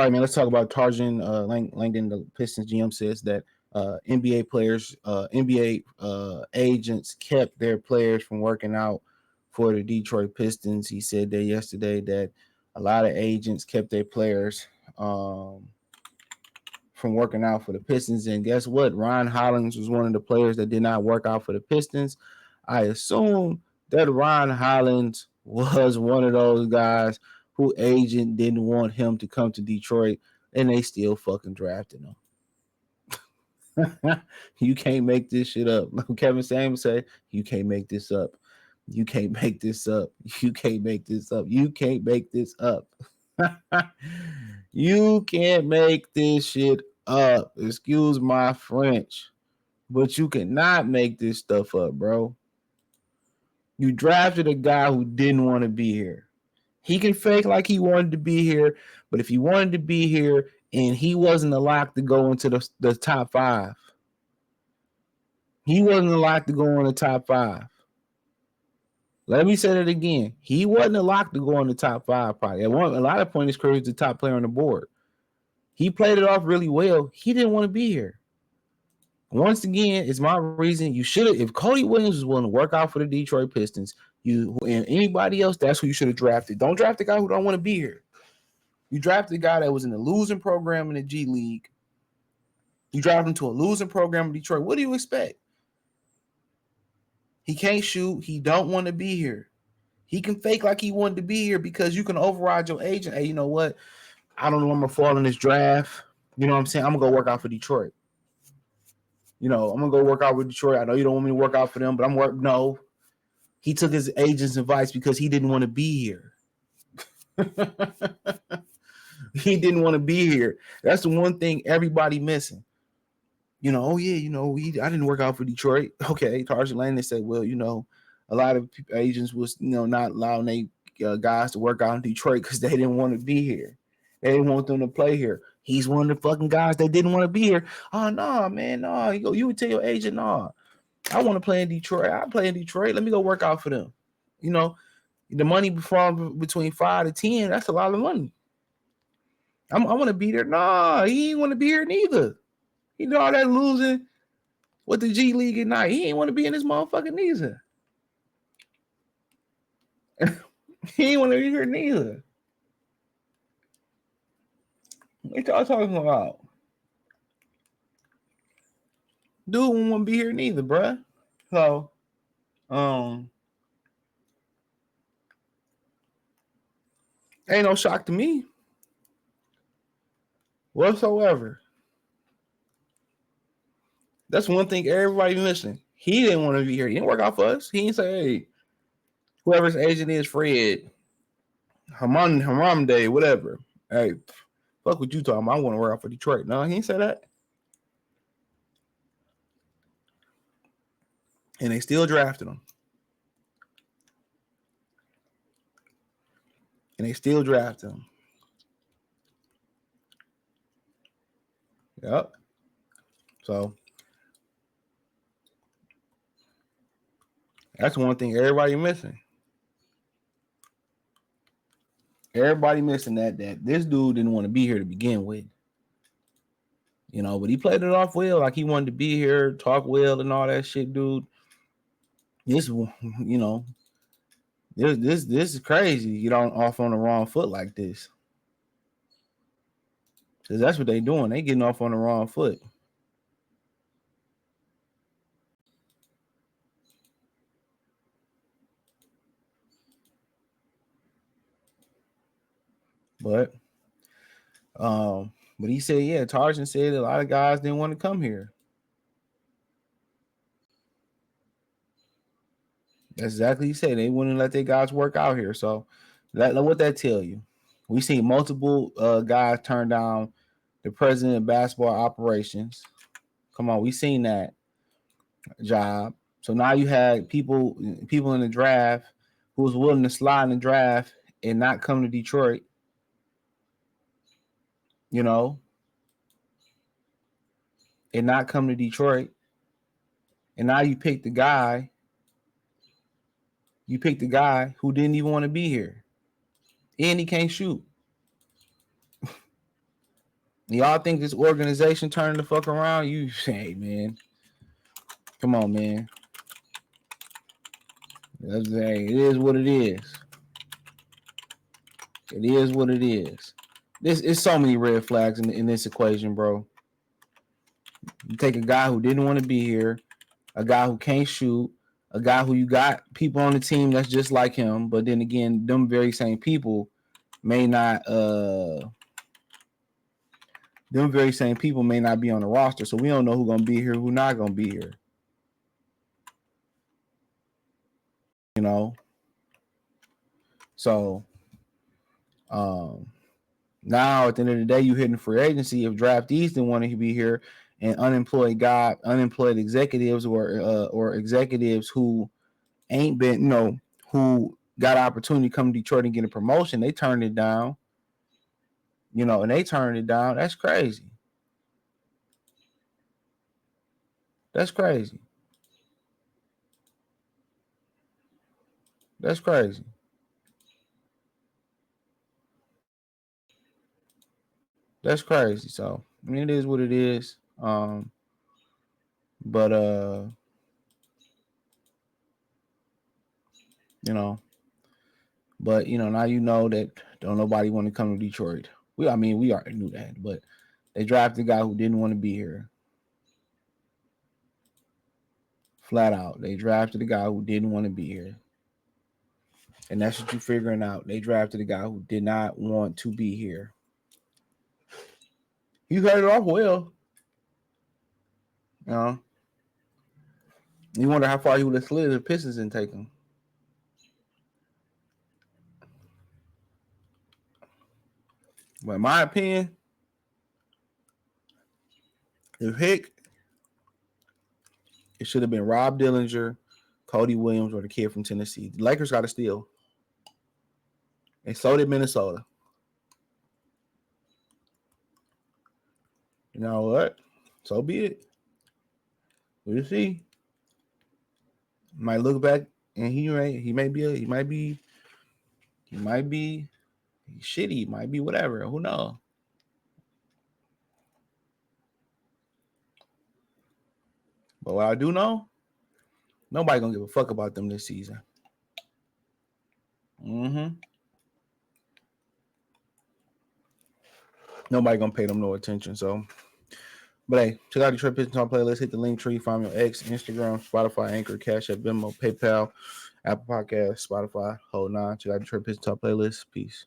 right, man. Let's talk about Trajan Langdon. The Pistons GM says that NBA players, NBA agents kept their players from working out for the Detroit Pistons. He said that yesterday that a lot of agents kept their players from working out for the Pistons. And guess what? Ron Holland was one of the players that did not work out for the Pistons. I assume that Ron Holland was one of those guys who agent didn't want him to come to Detroit, and they still fucking drafted him. You can't make this shit up. Kevin Samuels said, "You can't make this up. You can't make this up. You can't make this up. You can't make this up. You can't make this shit up. Excuse my French, but you cannot make this stuff up, bro. You drafted a guy who didn't want to be here. He can fake like he wanted to be here, but if he wanted to be here and he wasn't allowed to go into the top five, he wasn't allowed to go in the top five. Let me say that again. He wasn't allowed to go in the top five, probably. At a lot of points, his career was the top player on the board. He played it off really well. He didn't want to be here. Once again, it's my reason you should have. If Cody Williams was willing to work out for the Detroit Pistons, you and anybody else, that's who you should have drafted. Don't draft the guy who don't want to be here. You drafted the guy that was in the losing program in the G League. You drafted him to a losing program in Detroit. What do you expect? He can't shoot. He don't want to be here. He can fake like he wanted to be here because you can override your agent. Hey, you know what? I don't know I'm going to fall in this draft. You know what I'm saying? I'm going to go work out for Detroit. I'm going to go work out with Detroit. I know you don't want me to work out for them, but No. He took his agent's advice because he didn't want to be here. He didn't want to be here. That's the one thing everybody missing. I didn't work out for Detroit. Okay, Trajan Langdon said, well, a lot of agents was, not allowing they guys to work out in Detroit because they didn't want to be here. They didn't want them to play here. He's one of the fucking guys that didn't want to be here. Oh, no, man, no. You would tell your agent, no, I want to play in Detroit. I play in Detroit. Let me go work out for them. The money from between 5 to 10, that's a lot of money. I want to be there. Nah, he ain't want to be here neither. He did all that losing with the G League at night. He ain't want to be in this motherfucking neither. He ain't want to be here neither. What y'all talking about? Dude won't want to be here neither, bruh. So, ain't no shock to me whatsoever. That's one thing everybody missing. He didn't want to be here. He didn't work out for us. He didn't say, hey, whoever's agent is, Fred, Haram Day, whatever. Hey, fuck what you talking about. I want to work out for Detroit. No, he didn't say that. And they still drafted him. Yep. So that's one thing everybody missing. Everybody missing that this dude didn't want to be here to begin with. But he played it off well, like he wanted to be here, talk well and all that shit, dude. This is crazy. You don't off on the wrong foot like this. Because that's what they doing. They getting off on the wrong foot. But he said, yeah, Trajan said a lot of guys didn't want to come here. That's exactly what he said. They wouldn't let their guys work out here. So what that tell you? We seen multiple guys turn down the president of basketball operations. Come on, we seen that job. So now you had people in the draft who was willing to slide in the draft and not come to Detroit. And not come to Detroit. And now you pick the guy. You picked the guy who didn't even want to be here. And he can't shoot. Y'all think this organization turning the fuck around? You say, man, come on, man. It is what it is. It is what it is. This is so many red flags in this equation, bro. You take a guy who didn't want to be here, a guy who can't shoot, a guy who you got people on the team that's just like him, but then again, them very same people may not them very same people may not be on the roster. So we don't know who's gonna be here, who's not gonna be here. You know. So now at the end of the day, you hitting free agency. If draftees didn't want to be here, and unemployed executives or executives who ain't been, who got an opportunity to come to Detroit and get a promotion, they turned it down. And they turned it down. That's crazy. That's crazy. That's crazy. That's crazy. So I mean, it is what it is. But now that don't nobody want to come to Detroit. We already knew that, but they drafted a guy who didn't want to be here. Flat out, they drafted a guy who didn't want to be here, and that's what you're figuring out. They drafted a guy who did not want to be here. You heard it off well. You wonder how far he would have slid if the Pistons didn't take him. But in my opinion, if Hick, it should have been Rob Dillinger, Cody Williams, or the kid from Tennessee. The Lakers got to steal. And so did Minnesota. You know what? So be it. We'll see. Might look back and he might be shitty, might be whatever. Who knows? But what I do know, nobody gonna give a fuck about them this season. Nobody gonna pay them no attention. So, but hey, check out the Detroit Pistons Talk playlist. Hit the link tree. Find me on X, Instagram, Spotify, Anchor, Cash App, Venmo, PayPal, Apple Podcasts, Spotify, whole nine. Check out the Detroit Pistons Talk playlist. Peace.